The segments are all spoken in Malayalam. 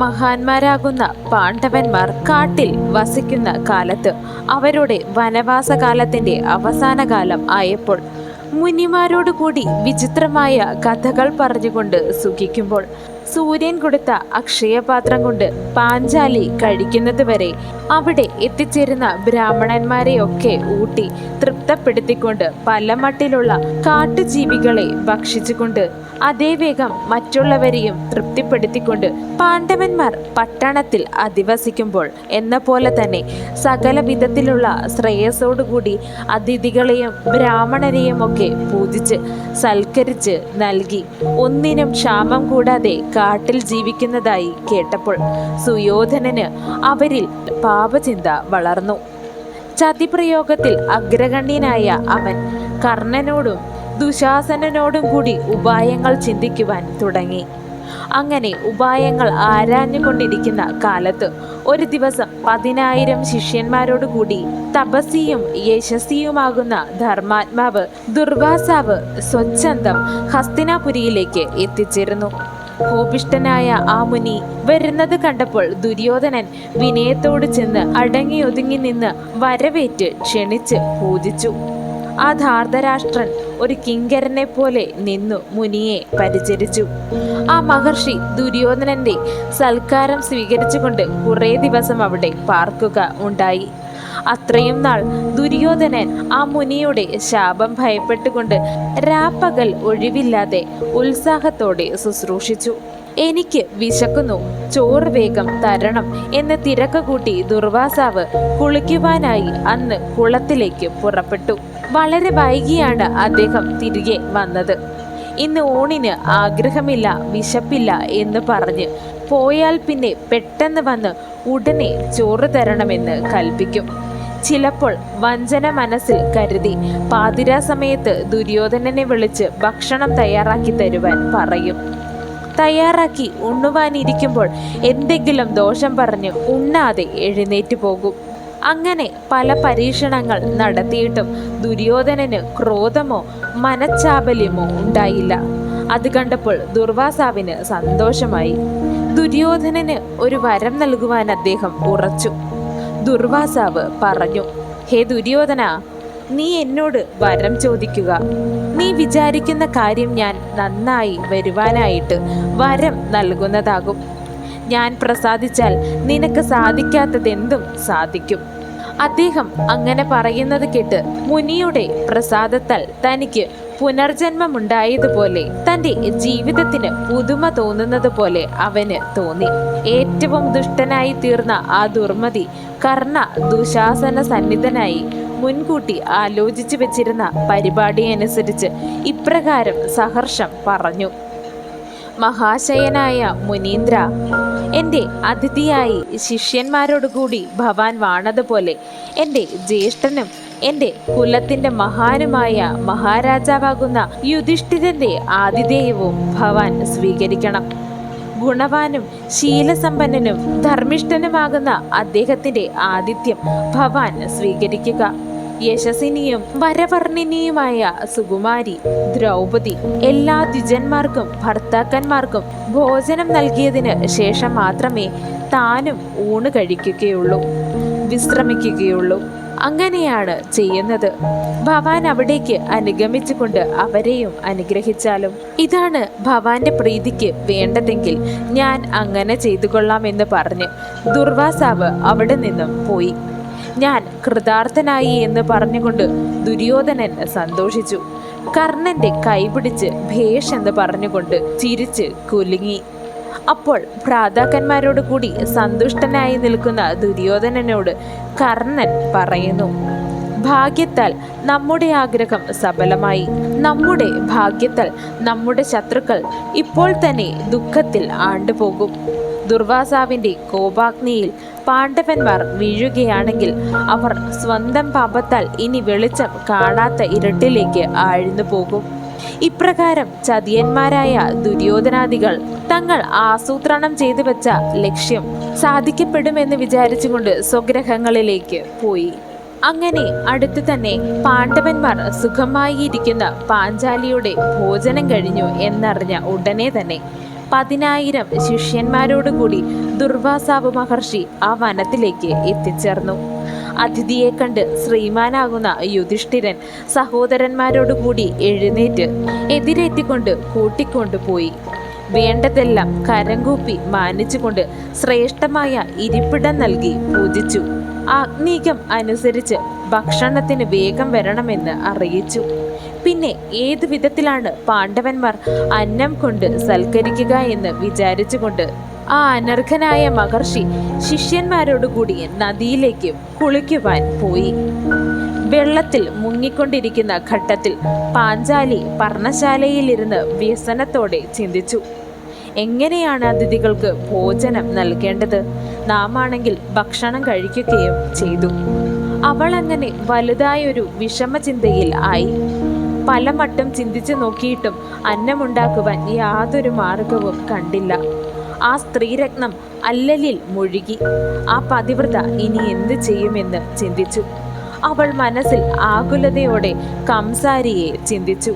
മഹാന്മാരാകുന്ന പാണ്ഡവന്മാർ കാട്ടിൽ വസിക്കുന്ന കാലത്ത് അവരുടെ വനവാസകാലത്തിന്റെ അവസാന കാലം ആയപ്പോൾ മുനിമാരോടുകൂടി വിചിത്രമായ കഥകൾ പറഞ്ഞുകൊണ്ട് സുഖിക്കുമ്പോൾ സൂര്യൻ കൊടുത്ത അക്ഷയപാത്രം കൊണ്ട് പാഞ്ചാലി കഴിക്കുന്നത് വരെ അവിടെ എത്തിച്ചേരുന്ന ബ്രാഹ്മണന്മാരെയൊക്കെ ഊട്ടി തൃപ്തപ്പെടുത്തിക്കൊണ്ട് പല മട്ടിലുള്ള കാട്ടുജീവികളെ ഭക്ഷിച്ചുകൊണ്ട് അതേ വേഗം മറ്റുള്ളവരെയും തൃപ്തിപ്പെടുത്തിക്കൊണ്ട് പാണ്ഡവന്മാർ പട്ടണത്തിൽ അധിവസിക്കുമ്പോൾ എന്ന പോലെ തന്നെ സകല വിധത്തിലുള്ള ശ്രേയസ്സോടുകൂടി അതിഥികളെയും ബ്രാഹ്മണരെയും ഒക്കെ പൂജിച്ച് സൽക്കരിച്ച് നൽകി ഒന്നിനും ക്ഷാമം കൂടാതെ കാട്ടിൽ ജീവിക്കുന്നതായി കേട്ടപ്പോൾ സുയോധനന് അവരിൽ പാപചിന്ത വളർന്നു. ചതിപ്രയോഗത്തിൽ അഗ്രഗണ്യനായ അവൻ കർണനോടും ദുശാസനോടും കൂടി ഉപായങ്ങൾ ചിന്തിക്കുവാൻ തുടങ്ങി. അങ്ങനെ ഉപായങ്ങൾ ആരാഞ്ഞുകൊണ്ടിരിക്കുന്ന കാലത്ത് ഒരു ദിവസം 10,000 ശിഷ്യന്മാരോടുകൂടി തപസ്വിയും യശസ്വിയുമാകുന്ന ധർമാത്മാവ് ദുർവാസാവ് സ്വച്ഛന്തം ഹസ്തിനാപുരിയിലേക്ക് എത്തിച്ചേർന്നു. കോപിഷ്ഠനായ ആ മുനി വരുന്നത് കണ്ടപ്പോൾ ദുര്യോധനൻ വിനയത്തോട് ചെന്ന് അടങ്ങിയൊതുങ്ങി നിന്ന് വരവേറ്റ് ക്ഷണിച്ച് പൂജിച്ചു. ആ ധാർതരാഷ്ട്രൻ ഒരു കിങ്കരനെ പോലെ നിന്നു മുനിയെ പരിചരിച്ചു. ആ മഹർഷി ദുര്യോധനന്റെ സൽക്കാരം സ്വീകരിച്ചുകൊണ്ട് കുറേ ദിവസം അവിടെ പാർക്കുക ഉണ്ടായി. അത്രയും നാൾ ദുര്യോധനൻ ആ മുനിയുടെ ശാപം ഭയപ്പെട്ടുകൊണ്ട് രാപ്പകൽ ഒഴിവില്ലാതെ ഉത്സാഹത്തോടെ ശുശ്രൂഷിച്ചു. എനിക്ക് വിശക്കുന്നു, ചോറ് വേഗം തരണം എന്ന് തിരക്ക് കൂട്ടി ദുർവാസാവ് കുളിക്കുവാനായി അന്ന് കുളത്തിലേക്ക് പുറപ്പെട്ടു. വളരെ വൈകിയാണ് അദ്ദേഹം തിരികെ വന്നത്. ഇന്ന് ഊണിന് ആഗ്രഹമില്ല, വിശപ്പില്ല എന്ന് പറഞ്ഞ് പോയാൽ പിന്നെ പെട്ടെന്ന് വന്ന് ഉടനെ ചോറ് തരണമെന്ന് കൽപ്പിക്കും. ചിലപ്പോൾ വഞ്ചന മനസ്സിൽ കരുതി പാതിരാ സമയത്ത് ദുര്യോധനനെ വിളിച്ച് ഭക്ഷണം തയ്യാറാക്കി തരുവാൻ പറയും. തയ്യാറാക്കി ഉണ്ണുവാനിരിക്കുമ്പോൾ എന്തെങ്കിലും ദോഷം പറഞ്ഞ് ഉണ്ണാതെ എഴുന്നേറ്റ് പോകും. അങ്ങനെ പല പരീക്ഷണങ്ങൾ നടത്തിയിട്ടും ദുര്യോധനന് ക്രോധമോ മനച്ചാബല്യമോ ഉണ്ടായില്ല. അത് കണ്ടപ്പോൾ ദുർവാസാവിന് സന്തോഷമായി. ദുര്യോധനന് ഒരു വരം നൽകുവാൻ അദ്ദേഹം ഉറച്ചു. ദുർവാസാവ് പറഞ്ഞു, ഹേ ദുര്യോധന, നീ എന്നോട് വരം ചോദിക്കുക. നീ വിചാരിക്കുന്ന കാര്യം ഞാൻ നന്നായി വരുവാനായിട്ട് വരം നൽകുന്നതാകും. ഞാൻ പ്രസാദിച്ചാൽ നിനക്ക് സാധിക്കാത്തതെന്തും സാധിക്കും. അദ്ദേഹം അങ്ങനെ പറയുന്നത് കേട്ട് മുനിയുടെ പ്രസാദത്താൽ തനിക്ക് പുനർജന്മമുണ്ടായതുപോലെ തൻ്റെ ജീവിതത്തിന് പുതുമ തോന്നുന്നത് പോലെ അവന് തോന്നി. ഏറ്റവും ദുഷ്ടനായി തീർന്ന ആ ദുർമതി കർണ ദുശാസന സന്നിധനായി മുൻകൂട്ടി ആലോചിച്ചു വെച്ചിരുന്ന പരിപാടിയനുസരിച്ച് ഇപ്രകാരം സഹർഷം പറഞ്ഞു: മഹാശയനായ മുനീന്ദ്ര, എൻ്റെ അതിഥിയായി ശിഷ്യന്മാരോടുകൂടി ഭവാൻ വാണതുപോലെ എൻ്റെ ജ്യേഷ്ഠനും എൻ്റെ കുലത്തിൻ്റെ മഹാനുമായ മഹാരാജാവാകുന്ന യുധിഷ്ഠിരൻ്റെ ആതിഥേയവും ഭവാൻ സ്വീകരിക്കണം. ഗുണവാനും ശീലസമ്പന്നനും ധർമ്മിഷ്ഠനുമാകുന്ന അദ്ദേഹത്തിൻ്റെ ആതിഥ്യം ഭവാൻ സ്വീകരിക്കുക. യശസ്വിനിയും വരവർണ്ണിനിയുമായ സുകുമാരി ദ്രൗപദി എല്ലാ ദ്വിജന്മാർക്കും ഭർത്താക്കന്മാർക്കും ഭോജനം നൽകിയതിന് ശേഷം മാത്രമേ താനും ഊണ് കഴിക്കുകയുള്ളൂ, വിശ്രമിക്കുകയുള്ളൂ. അങ്ങനെയാണ് ചെയ്യുന്നത്. ഭവാൻ അവിടേക്ക് അനുഗമിച്ചുകൊണ്ട് അവരെയും അനുഗ്രഹിച്ചാലും. ഇതാണ് ഭവാന്റെ പ്രീതിക്ക് വേണ്ടതെങ്കിൽ ഞാൻ അങ്ങനെ ചെയ്തു കൊള്ളാമെന്ന് പറഞ്ഞ് ദുർവാസാവ് അവിടെ നിന്നും പോയി. ഞാൻ കൃതാർത്ഥനായി എന്ന് പറഞ്ഞുകൊണ്ട് ദുര്യോധനൻ സന്തോഷിച്ചു. കർണന്റെ കൈപിടിച്ച് ഭേഷ് എന്ന് പറഞ്ഞുകൊണ്ട് ചിരിച്ച് കുലുങ്ങി. അപ്പോൾ ഭ്രാതാക്കന്മാരോട് കൂടി സന്തുഷ്ടനായി നിൽക്കുന്ന ദുര്യോധനനോട് കർണൻ പറയുന്നു: ഭാഗ്യത്താൽ നമ്മുടെ ആഗ്രഹം സഫലമായി. നമ്മുടെ ഭാഗ്യത്താൽ നമ്മുടെ ശത്രുക്കൾ ഇപ്പോൾ തന്നെ ദുഃഖത്തിൽ ആണ്ടുപോകും. ദുർവാസാവിൻ്റെ കോപാഗ്നിയിൽ പാണ്ഡവന്മാർ വീഴുകയാണെങ്കിൽ അവർ സ്വന്തം പാപത്താൽ ഇനി വെളിച്ചം കാണാത്ത ഇരുട്ടിലേക്ക് ആഴ്ന്നു പോകും. ഇപ്രകാരം ചതിയന്മാരായ ദുര്യോധനാദികൾ തങ്ങൾ ആസൂത്രണം ചെയ്തു വെച്ച ലക്ഷ്യം സാധിക്കപ്പെടുമെന്ന് വിചാരിച്ചുകൊണ്ട് സ്വഗ്രഹങ്ങളിലേക്ക് പോയി. അങ്ങനെ അടുത്തു തന്നെ പാണ്ഡവന്മാർ സുഖമായി ഇരിക്കുന്ന പാഞ്ചാലിയുടെ ഭോജനം കഴിഞ്ഞു എന്നറിഞ്ഞ ഉടനെ തന്നെ 10,000 ശിഷ്യന്മാരോടുകൂടി ദുർവാസാവ് മഹർഷി ആ വനത്തിലേക്ക് എത്തിച്ചേർന്നു. അതിഥിയെ കണ്ട് ശ്രീമാനാകുന്ന യുധിഷ്ഠിരൻ സഹോദരന്മാരോടുകൂടി എഴുന്നേറ്റ് എതിരേറ്റിക്കൊണ്ട് കൂട്ടിക്കൊണ്ടുപോയി. വേണ്ടതെല്ലാം കരംകൂപ്പി മാനിച്ചുകൊണ്ട് ശ്രേഷ്ഠമായ ഇരിപ്പിടം നൽകി പൂജിച്ചു. ആഗ്നീകം അനുസരിച്ച് ഭക്ഷണത്തിന് വേഗം വരണമെന്ന് അറിയിച്ചു. പിന്നെ ഏതു വിധത്തിലാണ് പാണ്ഡവന്മാർ അന്നം കൊണ്ട് സൽക്കരിക്കുക എന്ന് വിചാരിച്ചുകൊണ്ട് ആ അനർഘനായ മഹർഷി ശിഷ്യന്മാരോടുകൂടി നദിയിലേക്ക് കുളിക്കുവാൻ പോയി. വെള്ളത്തിൽ മുങ്ങിക്കൊണ്ടിരിക്കുന്ന ഘട്ടത്തിൽ പാഞ്ചാലി പർണശാലയിലിരുന്ന് വ്യസനത്തോടെ ചിന്തിച്ചു. എങ്ങനെയാണ് അതിഥികൾക്ക് ഭോജനം നൽകേണ്ടത്? നാം ആണെങ്കിൽ ഭക്ഷണം കഴിക്കുകയും ചെയ്തു. അവൾ അങ്ങനെ വലുതായൊരു വിഷമചിന്തയിൽ ആയി. പലമട്ടും ചിന്തിച്ചു നോക്കിയിട്ടും അന്നമുണ്ടാക്കുവാൻ യാതൊരു മാർഗവും കണ്ടില്ല. ആ സ്ത്രീരത്നം അല്ലലിൽ മുഴുകി. ആ പതിവ്രത ഇനി എന്ത് ചെയ്യുമെന്ന് ചിന്തിച്ചു. അവൾ മനസ്സിൽ ആകുലതയോടെ കംസാരിയെ ചിന്തിച്ചു.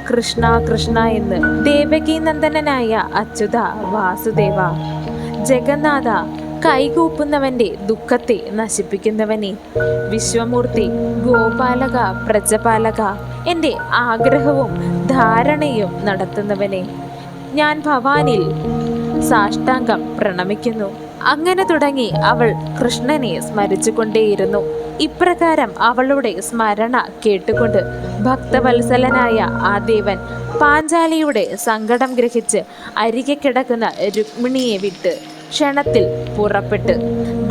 കൃഷ്ണ കൃഷ്ണ എന്ന് ദേവകീനന്ദനായ അച്യുത വാസുദേവ, ജഗന്നാഥ, കൈകൂപ്പുന്നവന്റെ ദുഃഖത്തെ നശിപ്പിക്കുന്നവനെ, വിശ്വമൂർത്തി, ഗോപാലക, പ്രജപാലക, എൻ്റെ ആഗ്രഹവും ധാരണയും നടത്തുന്നവനെ, ഞാൻ ഭവാനിൽ സാഷ്ടാംഗം പ്രണമിക്കുന്നു. അങ്ങനെ തുടങ്ങി അവൾ കൃഷ്ണനെ സ്മരിച്ചുകൊണ്ടേയിരുന്നു. ഇപ്രകാരം അവളുടെ സ്മരണ കേട്ടുകൊണ്ട് ഭക്തവത്സലനായ ആ ദേവൻ പാഞ്ചാലിയുടെ സങ്കടം ഗ്രഹിച്ച് അരികെ കിടക്കുന്ന രുക്മിണിയെ വിട്ട് ക്ഷണത്തിൽ പുറപ്പെട്ട്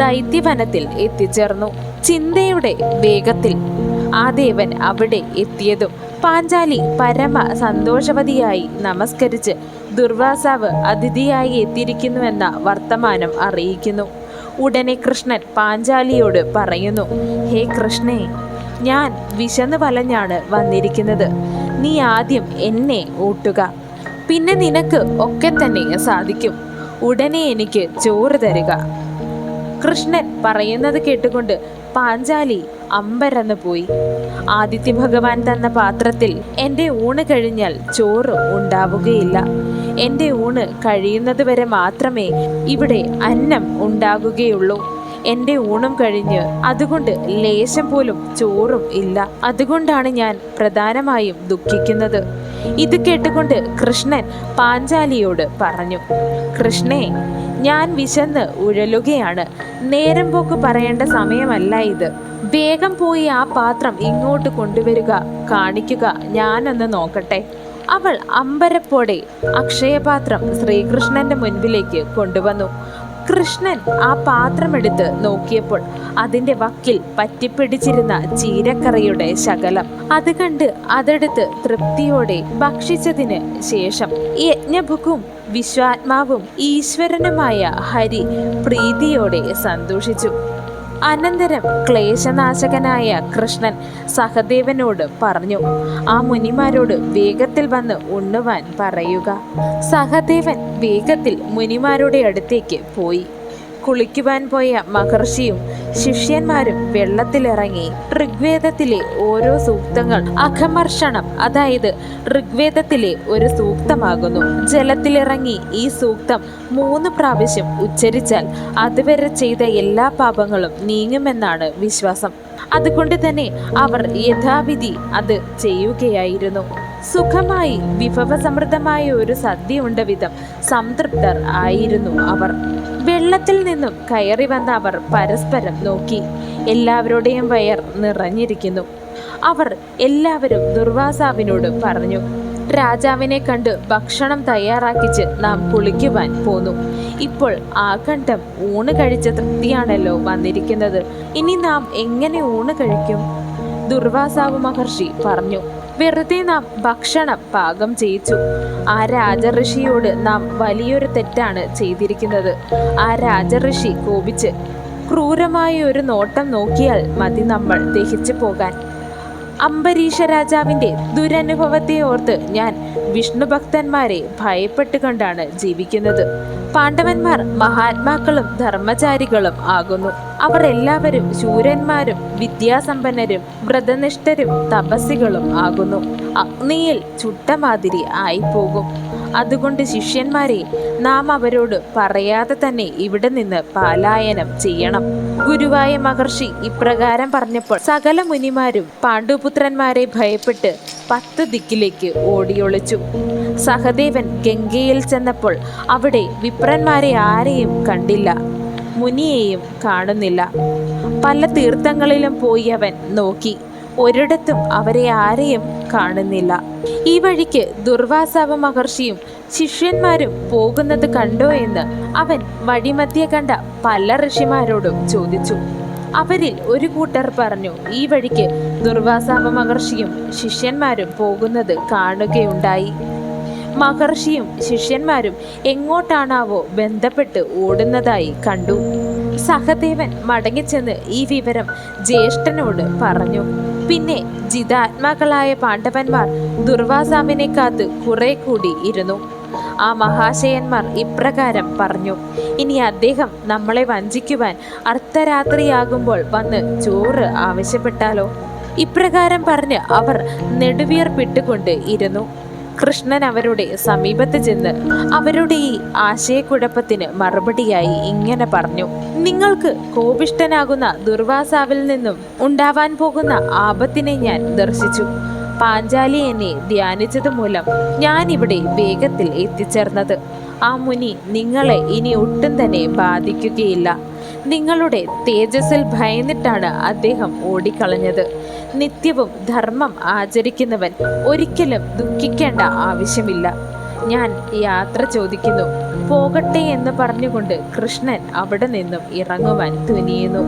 ദൈത്യവനത്തിൽ എത്തിച്ചേർന്നു. ചിന്തയുടെ വേഗത്തിൽ ആ ദേവൻ അവിടെ എത്തിയതും പാഞ്ചാലി പരമ സന്തോഷവതിയായി നമസ്കരിച്ച് ദുർവാസാവ് അതിഥിയായി എത്തിയിരിക്കുന്നുവെന്ന വർത്തമാനം അറിയിക്കുന്നു. ഉടനെ കൃഷ്ണൻ പാഞ്ചാലിയോട് പറയുന്നു, ഹേ കൃഷ്ണേ, ഞാൻ വിശന്നു വലഞ്ഞാണ് വന്നിരിക്കുന്നത്. നീ ആദ്യം എന്നെ ഊട്ടുക, പിന്നെ നിനക്ക് ഒക്കെ തന്നെ സാധിക്കും. ഉടനെ എനിക്ക് ചോറ് തരിക. കൃഷ്ണൻ പറയുന്നത് കേട്ടുകൊണ്ട് പാഞ്ചാലി അമ്പരന്ന് പോയി. ആദിത്യ ഭഗവാൻ തന്ന പാത്രത്തിൽ എൻ്റെ ഊണ് കഴിഞ്ഞാൽ ചോറ് ഉണ്ടാവുകയില്ല. എൻ്റെ ഊണ് കഴിയുന്നത് വരെ മാത്രമേ ഇവിടെ അന്നം ഉണ്ടാകുകയുള്ളൂ. എൻ്റെ ഊണും കഴിഞ്ഞ് അതുകൊണ്ട് ലേശം പോലും ചോറും ഇല്ല. അതുകൊണ്ടാണ് ഞാൻ പ്രധാനമായും ദുഃഖിക്കുന്നത്. ഇത് കേട്ടുകൊണ്ട് കൃഷ്ണൻ പാഞ്ചാലിയോട് പറഞ്ഞു, കൃഷ്ണേ, ഞാൻ വിശന്ന് ഉഴലുകയാണ്. നേരം പോക്ക് പറയേണ്ട സമയമല്ല ഇത്. വേഗം പോയി ആ പാത്രം ഇങ്ങോട്ട് കൊണ്ടുവരിക, കാണിക്കുക, ഞാനൊന്ന് നോക്കട്ടെ. അവൾ അമ്പരപ്പോടെ അക്ഷയപാത്രം ശ്രീകൃഷ്ണന്റെ മുൻപിലേക്ക് കൊണ്ടുവന്നു. കൃഷ്ണൻ ആ പാത്രമെടുത്ത് നോക്കിയപ്പോൾ അതിൻ്റെ വക്കിൽ പറ്റിപ്പിടിച്ചിരുന്ന ചീരക്കറിയുടെ ശകലം. അത് കണ്ട് അതെടുത്ത് തൃപ്തിയോടെ ഭക്ഷിച്ചതിന് ശേഷം യജ്ഞഭുക്കും വിശ്വാത്മാവും ഈശ്വരനുമായ ഹരി പ്രീതിയോടെ സന്തോഷിച്ചു. അനന്തരം ക്ലേശനാശകനായ കൃഷ്ണൻ സഹദേവനോട് പറഞ്ഞു, ആ മുനിമാരോട് വേഗത്തിൽ വന്ന് ഉണ്ണുവാൻ പറയുക. സഹദേവൻ വേഗത്തിൽ മുനിമാരുടെ അടുത്തേക്ക് പോയി. കുളിക്കുവാൻ പോയ മഹർഷിയും ശിഷ്യന്മാരും വെള്ളത്തിലിറങ്ങി ഋഗ്വേദത്തിലെ ഓരോ സൂക്തങ്ങൾ അഘമർഷണം, അതായത് ഋഗ്വേദത്തിലെ ഒരു സൂക്തമാകുന്നു. ജലത്തിലിറങ്ങി ഈ സൂക്തം 3 പ്രാവശ്യം ഉച്ചരിച്ചാൽ അതുവരെ ചെയ്ത എല്ലാ പാപങ്ങളും നീങ്ങുമെന്നാണ് വിശ്വാസം. അതുകൊണ്ട് തന്നെ അവർ യഥാവിധി അത് ചെയ്യുകയായിരുന്നു. സുഖമായി വിഭവസമൃദ്ധമായ ഒരു സദ്യ ഉണ്ട വിധം സംതൃപ്തർ ആയിരുന്നു അവർ. വെള്ളത്തിൽ നിന്നും കയറി വന്ന അവർ പരസ്പരം നോക്കി. എല്ലാവരുടെയും വയർ നിറഞ്ഞിരിക്കുന്നു. അവർ എല്ലാവരും ദുർവാസാവിനോട് പറഞ്ഞു, രാജാവിനെ കണ്ട് ഭക്ഷണം തയ്യാറാക്കിച്ച് നാം കുളിക്കുവാൻ പോന്നു. ഇപ്പോൾ ആകണ്ഠം ഊണ് കഴിച്ച തൃപ്തിയാണല്ലോ വന്നിരിക്കുന്നത്. ഇനി നാം എങ്ങനെ ഊണ് കഴിക്കും? ദുർവാസാവ് മഹർഷി പറഞ്ഞു, വെറുതെ നാം ഭക്ഷണം പാകം ചെയ്യിച്ചു. ആ രാജഋഷിയോട് നാം വലിയൊരു തെറ്റാണ് ചെയ്തിരിക്കുന്നത്. ആ രാജഋഷി കോപിച്ച് ക്രൂരമായ ഒരു നോട്ടം നോക്കിയാൽ മതി നമ്മൾ ദഹിച്ചു പോകാൻ. അംബരീഷ രാജാവിൻ്റെ ദുരനുഭവത്തെ ഓർത്ത് ഞാൻ വിഷ്ണുഭക്തന്മാരെ ഭയപ്പെട്ടുകൊണ്ടാണ് ജീവിക്കുന്നത്. പാണ്ഡവന്മാർ മഹാത്മാക്കളും ധർമ്മചാരികളും ആകുന്നു. അവർ എല്ലാവരും ശൂരന്മാരും വിദ്യാസമ്പന്നരും വ്രതനിഷ്ഠരും തപസ്സികളും ആകുന്നു. അഗ്നിയിൽ ചുട്ടമാതിരി ആയിപ്പോകും. അതുകൊണ്ട് ശിഷ്യന്മാരെ, നാം അവരോട് പറയാതെ തന്നെ ഇവിടെ നിന്ന് പലായനം ചെയ്യണം. ഗുരുവായ മഹർഷി ഇപ്രകാരം പറഞ്ഞപ്പോൾ സകല മുനിമാരും പാണ്ഡുപുത്രന്മാരെ ഭയപ്പെട്ട് 10 ദിക്കിലേക്ക് ഓടിയൊളിച്ചു. സഹദേവൻ ഗംഗയിൽ ചെന്നപ്പോൾ അവിടെ വിപ്രന്മാരെ ആരെയും കണ്ടില്ല, മുനിയെയും കാണുന്നില്ല. പല തീർത്ഥങ്ങളിലും പോയി അവൻ നോക്കി, ഒരിടത്തും അവരെ ആരെയും കാണുന്നില്ല. ഈ വഴിക്ക് ദുർവാസാവ മഹർഷിയും ശിഷ്യന്മാരും പോകുന്നത് കണ്ടോ എന്ന് അവൻ വഴിമധ്യേ കണ്ട പല ഋഷിമാരോടും ചോദിച്ചു. അവരിൽ ഒരു കൂട്ടർ പറഞ്ഞു, ഈ വഴിക്ക് ദുർവാസാവ മഹർഷിയും ശിഷ്യന്മാരും പോകുന്നത് കാണുകയുണ്ടായി. മഹർഷിയും ശിഷ്യന്മാരും എങ്ങോട്ടാണാവോ ബന്ധപ്പെട്ട് ഓടുന്നതായി കണ്ടു. സഹദേവൻ മടങ്ങിച്ചെന്ന് ഈ വിവരം ജ്യേഷ്ഠനോട് പറഞ്ഞു. പിന്നെ ജിതാത്മാക്കളായ പാണ്ഡവന്മാർ ദുർവാസാവിനെ കാത്ത് കുറെ കൂടി ഇരുന്നു. ആ മഹാശയന്മാർ ഇപ്രകാരം പറഞ്ഞു, ഇനി അദ്ദേഹം നമ്മളെ വഞ്ചിക്കുവാൻ അർദ്ധരാത്രിയാകുമ്പോൾ വന്ന് ചോറ് ആവശ്യപ്പെട്ടാലോ? ഇപ്രകാരം പറഞ്ഞ് അവർ നെടുവീർപ്പിട്ടുകൊണ്ട് ഇരുന്നു. കൃഷ്ണൻ അവരുടെ സമീപത്ത് ചെന്ന് അവരുടെ ഈ ആശയക്കുഴപ്പത്തിന് മറുപടിയായി ഇങ്ങനെ പറഞ്ഞു: നിങ്ങൾക്ക് കോപിഷ്ഠനാകുന്ന ദുർവാസാവിൽ നിന്നും ഉണ്ടാവാൻ പോകുന്ന ആപത്തിനെ ഞാൻ ദർശിച്ചു. പാഞ്ചാലി എന്നെ ധ്യാനിച്ചത് മൂലം ഞാൻ ഇവിടെ വേഗത്തിൽ എത്തിച്ചേർന്നത്. ആ മുനി നിങ്ങളെ ഇനി ഒട്ടും തന്നെ ബാധിക്കുകയില്ല. നിങ്ങളുടെ തേജസ്സിൽ ഭയന്നിട്ടാണ് അദ്ദേഹം ഓടിക്കളഞ്ഞത്. നിത്യവും ധർമ്മം ആചരിക്കുന്നവൻ ഒരിക്കലും ദുഃഖിക്കേണ്ട ആവശ്യമില്ല. ഞാൻ യാത്ര ചോദിക്കുന്നു, പോകട്ടെ എന്ന് പറഞ്ഞുകൊണ്ട് കൃഷ്ണൻ അവിടെ നിന്നും ഇറങ്ങുവാൻ തുനിയുന്നു.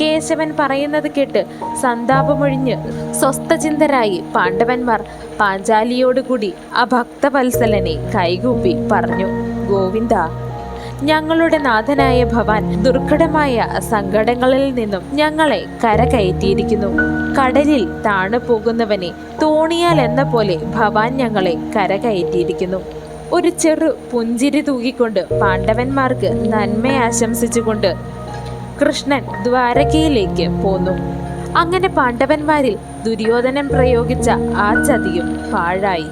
കേശവൻ പറയുന്നത് കേട്ട് സന്താപമൊഴിഞ്ഞ് സ്വസ്ഥചിന്തരായി പാണ്ഡവന്മാർ പാഞ്ചാലിയോടുകൂടി ആ ഭക്തവത്സലനെ കൈകൂപ്പി പറഞ്ഞു: ഗോവിന്ദ, ഞങ്ങളുടെ നാഥനായ ഭവാൻ ദുർഘടമായ സങ്കടങ്ങളിൽ നിന്നും ഞങ്ങളെ കരകയറ്റിയിരിക്കുന്നു. കടലിൽ താണു പോകുന്നവനെ തോണിയാൽ എന്ന പോലെ ഭവാൻ ഞങ്ങളെ കരകയറ്റിയിരിക്കുന്നു. ഒരു ചെറു പുഞ്ചിരി തൂകിക്കൊണ്ട് പാണ്ഡവന്മാർക്ക് നന്മ ആശംസിച്ചുകൊണ്ട് കൃഷ്ണൻ ദ്വാരകയിലേക്ക് പോന്നു. അങ്ങനെ പാണ്ഡവന്മാരിൽ ദുര്യോധനൻ പ്രയോഗിച്ച ആ ചതിയും പാഴായി.